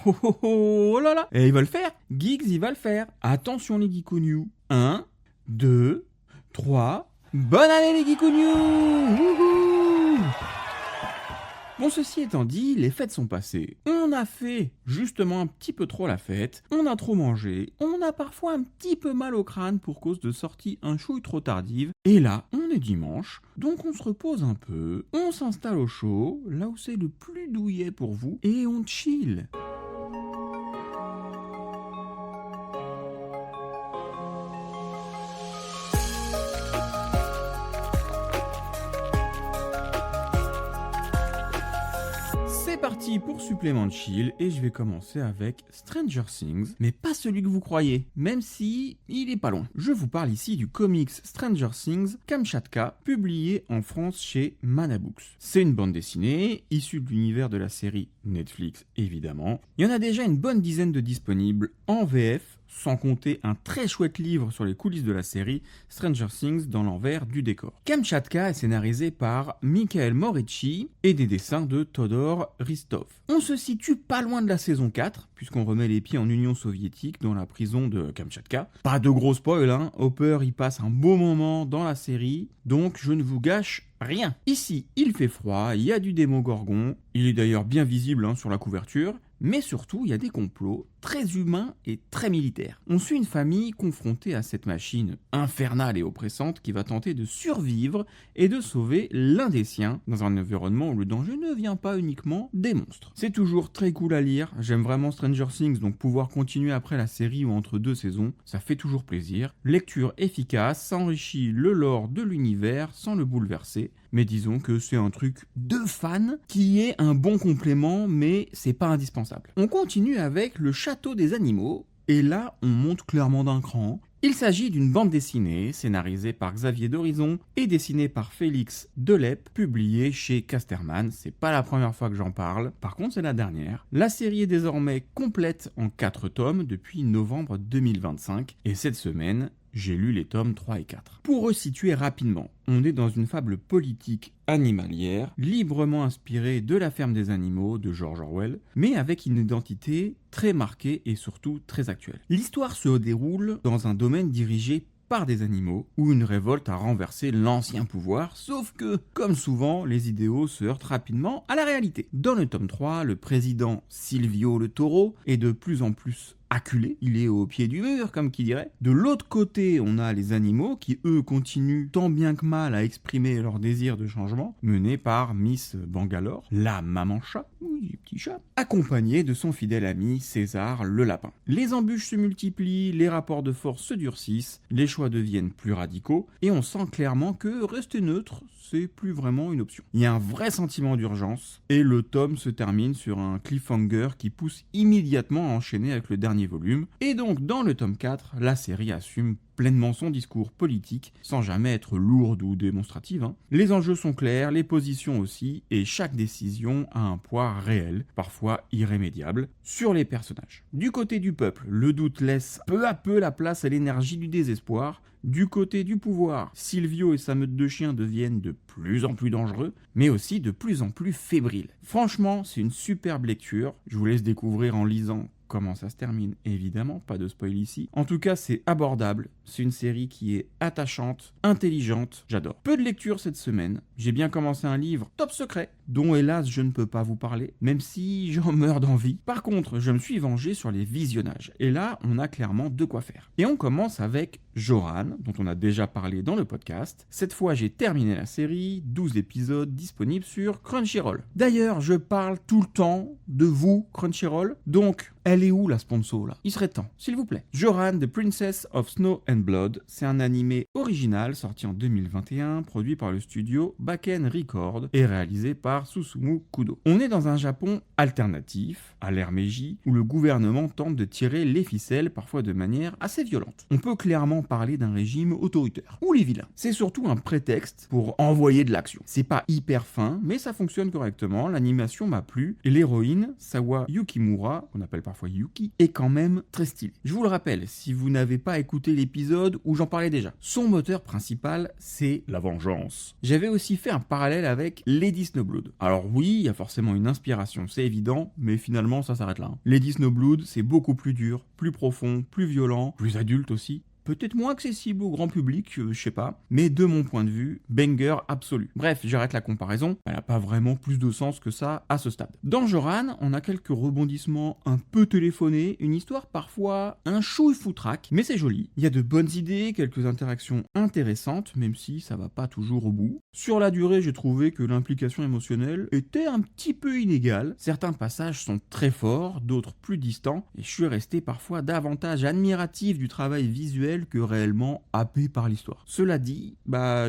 Oh oh oh, oh là là. Et il va le faire. Geeks, il va le faire. Attention les geekouniou. 1, 2, 3. Bonne année les geekouniou. Wouhou. Bon, ceci étant dit, les fêtes sont passées. On a fait justement un petit peu trop la fête, on a trop mangé, on a parfois un petit peu mal au crâne pour cause de sorties un chouille trop tardives. Et là, on est dimanche, donc on se repose un peu, on s'installe au chaud, là où c'est le plus douillet pour vous, et on chill. C'est parti pour supplément de chill et je vais commencer avec Stranger Things, mais pas celui que vous croyez, même si il est pas loin. Je vous parle ici du comics Stranger Things Kamchatka, publié en France chez Mana Books. C'est une bande dessinée, issue de l'univers de la série Netflix évidemment. Il y en a déjà une bonne dizaine de disponibles en VF, sans compter un très chouette livre sur les coulisses de la série Stranger Things dans l'envers du décor. Kamchatka est scénarisé par Michael Morici et des dessins de Todor Ristov. On se situe pas loin de la saison 4, puisqu'on remet les pieds en Union soviétique dans la prison de Kamchatka. Pas de gros spoil, hein, Hopper y passe un beau moment dans la série, donc je ne vous gâche rien. Ici, il fait froid, il y a du Démogorgon, il est d'ailleurs bien visible sur la couverture, mais surtout, il y a des complots très humains et très militaires. On suit une famille confrontée à cette machine infernale et oppressante qui va tenter de survivre et de sauver l'un des siens dans un environnement où le danger ne vient pas uniquement des monstres. C'est toujours très cool à lire, j'aime vraiment Stranger Things, donc pouvoir continuer après la série ou entre deux saisons, ça fait toujours plaisir. Lecture efficace, ça enrichit le lore de l'univers sans le bouleverser. Mais disons que c'est un truc de fan qui est un bon complément, mais c'est pas indispensable. On continue avec Le Château des Animaux, et là on monte clairement d'un cran. Il s'agit d'une bande dessinée scénarisée par Xavier Dorizon et dessinée par Félix Delep, publiée chez Casterman. C'est pas la première fois que j'en parle, par contre c'est la dernière. La série est désormais complète en 4 tomes depuis novembre 2025, et cette semaine, j'ai lu les tomes 3 et 4. Pour resituer rapidement, on est dans une fable politique animalière, librement inspirée de La Ferme des Animaux de George Orwell, mais avec une identité très marquée et surtout très actuelle. L'histoire se déroule dans un domaine dirigé par des animaux, où une révolte a renversé l'ancien pouvoir, sauf que, comme souvent, les idéaux se heurtent rapidement à la réalité. Dans le tome 3, le président Silvio le Taureau est de plus en plus acculé, il est au pied du mur, comme qui dirait. De l'autre côté, on a les animaux qui, eux, continuent tant bien que mal à exprimer leur désir de changement, menés par Miss Bangalore, la maman chat, oui, petit chat, accompagnée de son fidèle ami César le lapin. Les embûches se multiplient, les rapports de force se durcissent, les choix deviennent plus radicaux, et on sent clairement que rester neutre, c'est plus vraiment une option. Il y a un vrai sentiment d'urgence, et le tome se termine sur un cliffhanger qui pousse immédiatement à enchaîner avec le dernier volume, et donc dans le tome 4, la série assume pleinement son discours politique, sans jamais être lourde ou démonstrative. Les enjeux sont clairs, les positions aussi, et chaque décision a un poids réel, parfois irrémédiable, sur les personnages. Du côté du peuple, le doute laisse peu à peu la place à l'énergie du désespoir. Du côté du pouvoir, Silvio et sa meute de chiens deviennent de plus en plus dangereux, mais aussi de plus en plus fébriles. Franchement, c'est une superbe lecture, je vous laisse découvrir en lisant comment ça se termine, évidemment, pas de spoil ici. En tout cas, c'est abordable, c'est une série qui est attachante, intelligente, j'adore. Peu de lecture cette semaine, j'ai bien commencé un livre top secret, dont hélas je ne peux pas vous parler, même si j'en meurs d'envie. Par contre, je me suis vengé sur les visionnages, et là, on a clairement de quoi faire. Et on commence avec Joran, dont on a déjà parlé dans le podcast. Cette fois, j'ai terminé la série, 12 épisodes disponibles sur Crunchyroll. D'ailleurs, je parle tout le temps de vous, Crunchyroll, donc elle est où la sponsor là? Il serait temps, s'il vous plaît. Joran, The Princess of Snow and Blood, c'est un animé original sorti en 2021, produit par le studio Baken Record et réalisé par Susumu Kudo. On est dans un Japon alternatif, à l'ère Meiji, où le gouvernement tente de tirer les ficelles, parfois de manière assez violente. On peut clairement parler d'un régime autoritaire, ou les vilains. C'est surtout un prétexte pour envoyer de l'action. C'est pas hyper fin, mais ça fonctionne correctement, l'animation m'a plu, et l'héroïne, Sawa Yukimura, qu'on appelle parfois parfois Yuki, est quand même très stylé. Je vous le rappelle, si vous n'avez pas écouté l'épisode où j'en parlais déjà, son moteur principal, c'est la vengeance. J'avais aussi fait un parallèle avec Lady Snowblood. Alors oui, il y a forcément une inspiration, c'est évident, mais finalement ça s'arrête là. Lady Snowblood, c'est beaucoup plus dur, plus profond, plus violent, plus adulte aussi. Peut-être moins accessible au grand public, je sais pas, mais de mon point de vue, banger absolu. Bref, j'arrête la comparaison, elle n'a pas vraiment plus de sens que ça à ce stade. Dans Joran, on a quelques rebondissements un peu téléphonés, une histoire parfois un chouille foutraque, mais c'est joli. Il y a de bonnes idées, quelques interactions intéressantes, même si ça va pas toujours au bout. Sur la durée, j'ai trouvé que l'implication émotionnelle était un petit peu inégale. Certains passages sont très forts, d'autres plus distants, et je suis resté parfois davantage admiratif du travail visuel que réellement happé par l'histoire. Cela dit,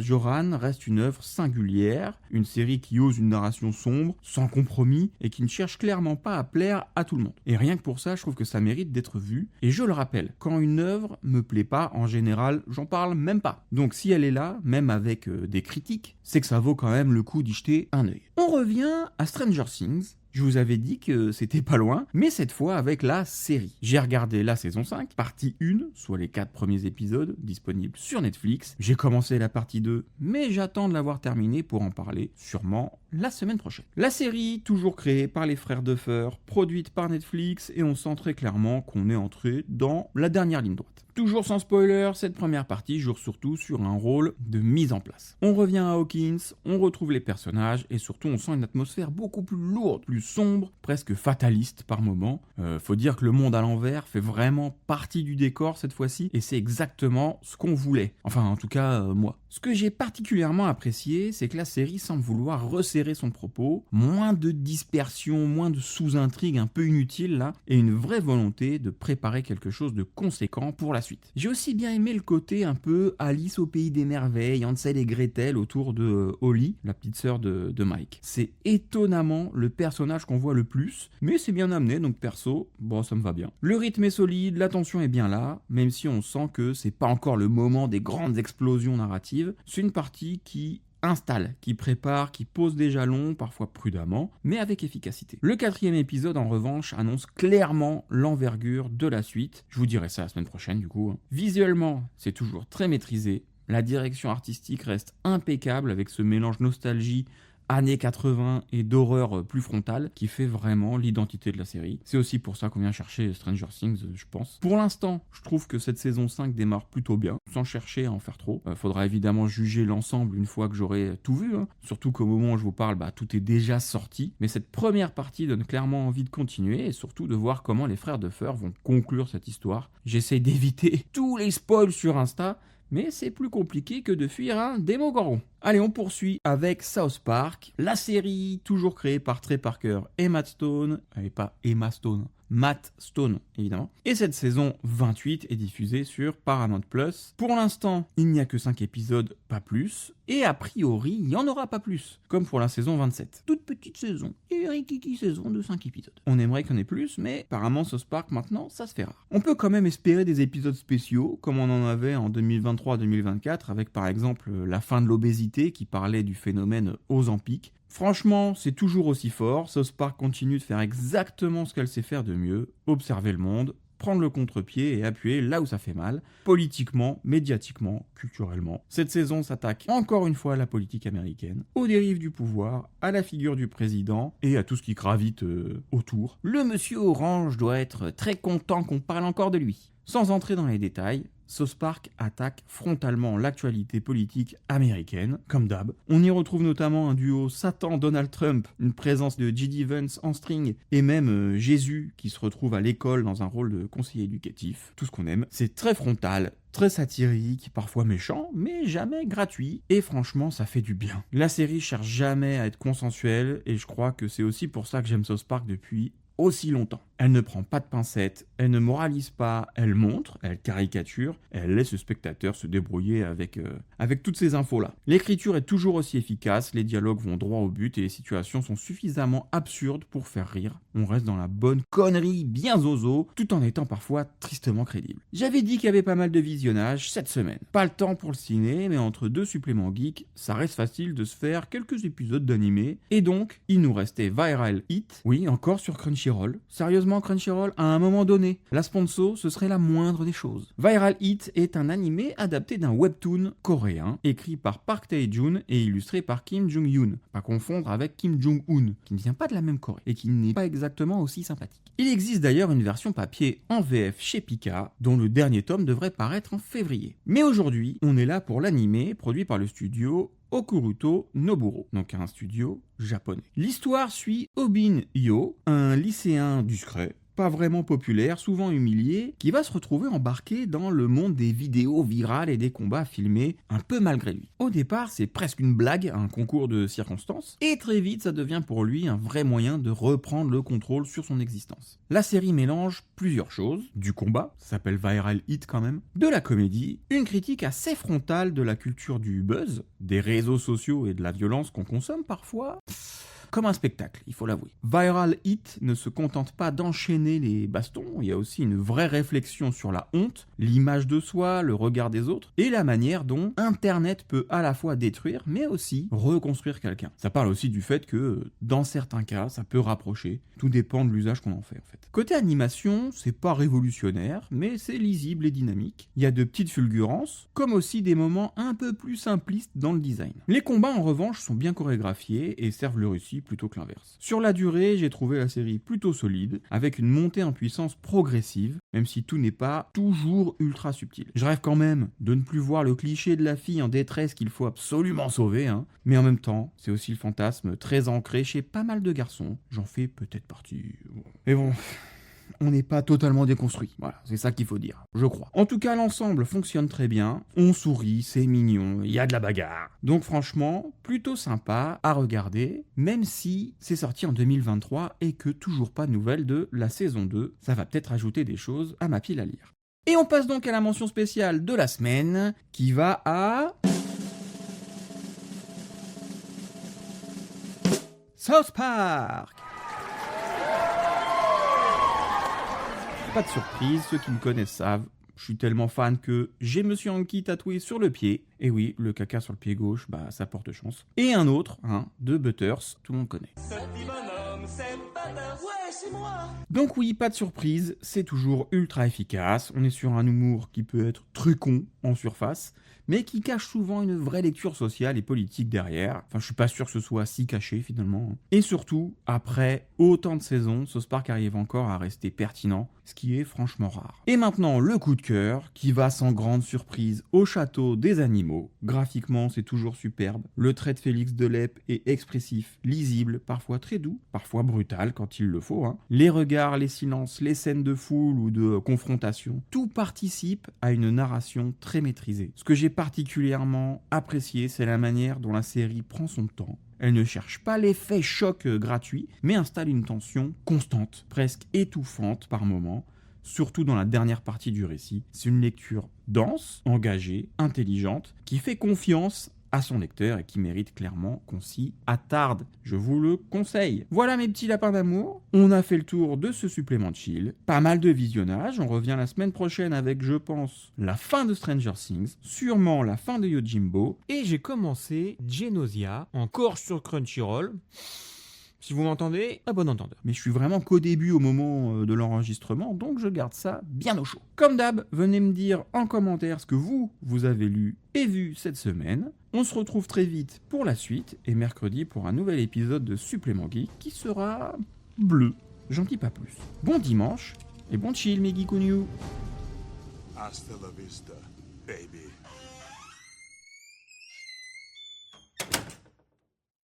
Joran reste une œuvre singulière, une série qui ose une narration sombre, sans compromis, et qui ne cherche clairement pas à plaire à tout le monde. Et rien que pour ça, je trouve que ça mérite d'être vu, et je le rappelle, quand une œuvre me plaît pas, en général, j'en parle même pas. Donc si elle est là, même avec des critiques, c'est que ça vaut quand même le coup d'y jeter un œil. On revient à Stranger Things. Je vous avais dit que c'était pas loin, mais cette fois avec la série. J'ai regardé la saison 5, partie 1, soit les 4 premiers épisodes, disponibles sur Netflix. J'ai commencé la partie 2, mais j'attends de l'avoir terminée pour en parler, sûrement la semaine prochaine. La série, toujours créée par les frères Duffer, produite par Netflix, et on sent très clairement qu'on est entré dans la dernière ligne droite. Toujours sans spoiler, cette première partie joue surtout sur un rôle de mise en place. On revient à Hawkins, on retrouve les personnages et surtout on sent une atmosphère beaucoup plus lourde, plus sombre, presque fataliste par moments. Faut dire que le monde à l'envers fait vraiment partie du décor cette fois-ci et c'est exactement ce qu'on voulait. Enfin en tout cas moi. Ce que j'ai particulièrement apprécié, c'est que la série semble vouloir resserrer son propos, moins de dispersion, moins de sous-intrigues un peu inutiles là, et une vraie volonté de préparer quelque chose de conséquent pour la suite. J'ai aussi bien aimé le côté un peu Alice au pays des merveilles, Hansel et Gretel autour de Holly, la petite sœur de Mike. C'est étonnamment le personnage qu'on voit le plus, mais c'est bien amené, donc perso, ça me va bien. Le rythme est solide, la tension est bien là, même si on sent que c'est pas encore le moment des grandes explosions narratives. C'est une partie qui installe, qui prépare, qui pose des jalons, parfois prudemment, mais avec efficacité. Le 4e épisode, en revanche, annonce clairement l'envergure de la suite. Je vous dirai ça la semaine prochaine, du coup. Visuellement, c'est toujours très maîtrisé. La direction artistique reste impeccable avec ce mélange nostalgie, années 80 et d'horreur plus frontale qui fait vraiment l'identité de la série. C'est aussi pour ça qu'on vient chercher Stranger Things, je pense. Pour l'instant, je trouve que cette saison 5 démarre plutôt bien, sans chercher à en faire trop. Faudra évidemment juger l'ensemble une fois que j'aurai tout vu, surtout qu'au moment où je vous parle, tout est déjà sorti. Mais cette première partie donne clairement envie de continuer et surtout de voir comment les frères Duffer vont conclure cette histoire. J'essaie d'éviter tous les spoils sur Insta, mais c'est plus compliqué que de fuir un Démogoron. Allez, on poursuit avec South Park, la série toujours créée par Trey Parker et Matt Stone, et pas Emma Stone, Matt Stone évidemment. Et cette saison 28 est diffusée sur Paramount+. Pour l'instant, il n'y a que 5 épisodes, pas plus, et a priori, il n'y en aura pas plus, comme pour la saison 27. Toute petite saison, et rikiki saison de 5 épisodes. On aimerait qu'il y en ait plus, mais apparemment South Park maintenant, ça se fait rare. On peut quand même espérer des épisodes spéciaux, comme on en avait en 2023-2024, avec par exemple la fin de l'obésité, qui parlait du phénomène Ozempic. Franchement, c'est toujours aussi fort. South Park continue de faire exactement ce qu'elle sait faire de mieux, observer le monde, prendre le contre-pied et appuyer là où ça fait mal, politiquement, médiatiquement, culturellement. Cette saison s'attaque encore une fois à la politique américaine, aux dérives du pouvoir, à la figure du président et à tout ce qui gravite autour. Le monsieur Orange doit être très content qu'on parle encore de lui. Sans entrer dans les détails, South Park attaque frontalement l'actualité politique américaine, comme d'hab. On y retrouve notamment un duo Satan-Donald Trump, une présence de J.D. Vance en string, et même Jésus qui se retrouve à l'école dans un rôle de conseiller éducatif. Tout ce qu'on aime. C'est très frontal, très satirique, parfois méchant, mais jamais gratuit, et franchement ça fait du bien. La série cherche jamais à être consensuelle, et je crois que c'est aussi pour ça que j'aime South Park depuis aussi longtemps. Elle ne prend pas de pincettes, elle ne moralise pas, elle montre, elle caricature, elle laisse le spectateur se débrouiller avec toutes ces infos-là. L'écriture est toujours aussi efficace, les dialogues vont droit au but et les situations sont suffisamment absurdes pour faire rire. On reste dans la bonne connerie bien zozo, tout en étant parfois tristement crédible. J'avais dit qu'il y avait pas mal de visionnage cette semaine. Pas le temps pour le ciné, mais entre 2 suppléments geeks, ça reste facile de se faire quelques épisodes d'animé, et donc, il nous restait Viral Hit, oui, encore sur Crunchyroll. Sérieusement, sérieusement Crunchyroll, à un moment donné, la sponsor, ce serait la moindre des choses. Viral Hit est un animé adapté d'un webtoon coréen, écrit par Park Tae-joon et illustré par Kim Jung-yoon. Pas confondre avec Kim Jong-un, qui ne vient pas de la même Corée, et qui n'est pas exactement aussi sympathique. Il existe d'ailleurs une version papier en VF chez Pika, dont le dernier tome devrait paraître en février. Mais aujourd'hui, on est là pour l'animé, produit par le studio Okuruto Noburo, donc un studio japonais. L'histoire suit Obin Yo, un lycéen discret, pas vraiment populaire, souvent humilié, qui va se retrouver embarqué dans le monde des vidéos virales et des combats filmés un peu malgré lui. Au départ, c'est presque une blague, un concours de circonstances, et très vite, ça devient pour lui un vrai moyen de reprendre le contrôle sur son existence. La série mélange plusieurs choses, du combat, ça s'appelle Viral Hit quand même, de la comédie, une critique assez frontale de la culture du buzz, des réseaux sociaux et de la violence qu'on consomme parfois, comme un spectacle, il faut l'avouer. Viral Hit ne se contente pas d'enchaîner les bastons, il y a aussi une vraie réflexion sur la honte, l'image de soi, le regard des autres, et la manière dont Internet peut à la fois détruire, mais aussi reconstruire quelqu'un. Ça parle aussi du fait que, dans certains cas, ça peut rapprocher, tout dépend de l'usage qu'on en fait en fait. Côté animation, c'est pas révolutionnaire, mais c'est lisible et dynamique. Il y a de petites fulgurances, comme aussi des moments un peu plus simplistes dans le design. Les combats en revanche sont bien chorégraphiés et servent le récit plutôt que l'inverse. Sur la durée, j'ai trouvé la série plutôt solide, avec une montée en puissance progressive, même si tout n'est pas toujours ultra subtil. Je rêve quand même de ne plus voir le cliché de la fille en détresse qu'il faut absolument sauver, mais en même temps, c'est aussi le fantasme très ancré chez pas mal de garçons. J'en fais peut-être partie. Mais bon, on n'est pas totalement déconstruit. Voilà, c'est ça qu'il faut dire, je crois. En tout cas, l'ensemble fonctionne très bien. On sourit, c'est mignon, il y a de la bagarre. Donc franchement, plutôt sympa à regarder, même si c'est sorti en 2023 et que toujours pas de nouvelles de la saison 2. Ça va peut-être ajouter des choses à ma pile à lire. Et on passe donc à la mention spéciale de la semaine, qui va à... South Park. Pas de surprise, ceux qui me connaissent savent, je suis tellement fan que j'ai Monsieur Hanky tatoué sur le pied. Et oui, le caca sur le pied gauche, bah ça porte chance. Et un autre, de Butters, tout le monde connaît. Ce petit bonhomme, c'est Butters. Ouais, c'est moi. Donc oui, pas de surprise, c'est toujours ultra efficace. On est sur un humour qui peut être très con en surface, mais qui cache souvent une vraie lecture sociale et politique derrière. Enfin, je suis pas sûr que ce soit si caché finalement. Et surtout, après autant de saisons, South Park arrive encore à rester pertinent, ce qui est franchement rare. Et maintenant, le coup de cœur, qui va sans grande surprise au château des animaux. Graphiquement, c'est toujours superbe. Le trait de Félix Delep est expressif, lisible, parfois très doux, parfois brutal quand il le faut. Les regards, les silences, les scènes de foule ou de confrontation, tout participe à une narration très maîtrisée. Ce que j'ai particulièrement apprécié, c'est la manière dont la série prend son temps. Elle ne cherche pas l'effet choc gratuit, mais installe une tension constante, presque étouffante par moments, surtout dans la dernière partie du récit. C'est une lecture dense, engagée, intelligente, qui fait confiance à son lecteur et qui mérite clairement qu'on s'y attarde. Je vous le conseille. Voilà mes petits lapins d'amour. On a fait le tour de ce supplément de chill. Pas mal de visionnage. On revient la semaine prochaine avec, je pense, la fin de Stranger Things, sûrement la fin de Yojimbo. Et j'ai commencé Geonosia, encore sur Crunchyroll. Si vous m'entendez, à bon entendeur. Mais je suis vraiment qu'au début au moment de l'enregistrement, donc je garde ça bien au chaud. Comme d'hab, venez me dire en commentaire ce que vous avez lu et vu cette semaine. On se retrouve très vite pour la suite, et mercredi pour un nouvel épisode de Supplément Geek qui sera bleu. J'en dis pas plus. Bon dimanche, et bon chill mes geekougnous. Hasta la vista, baby.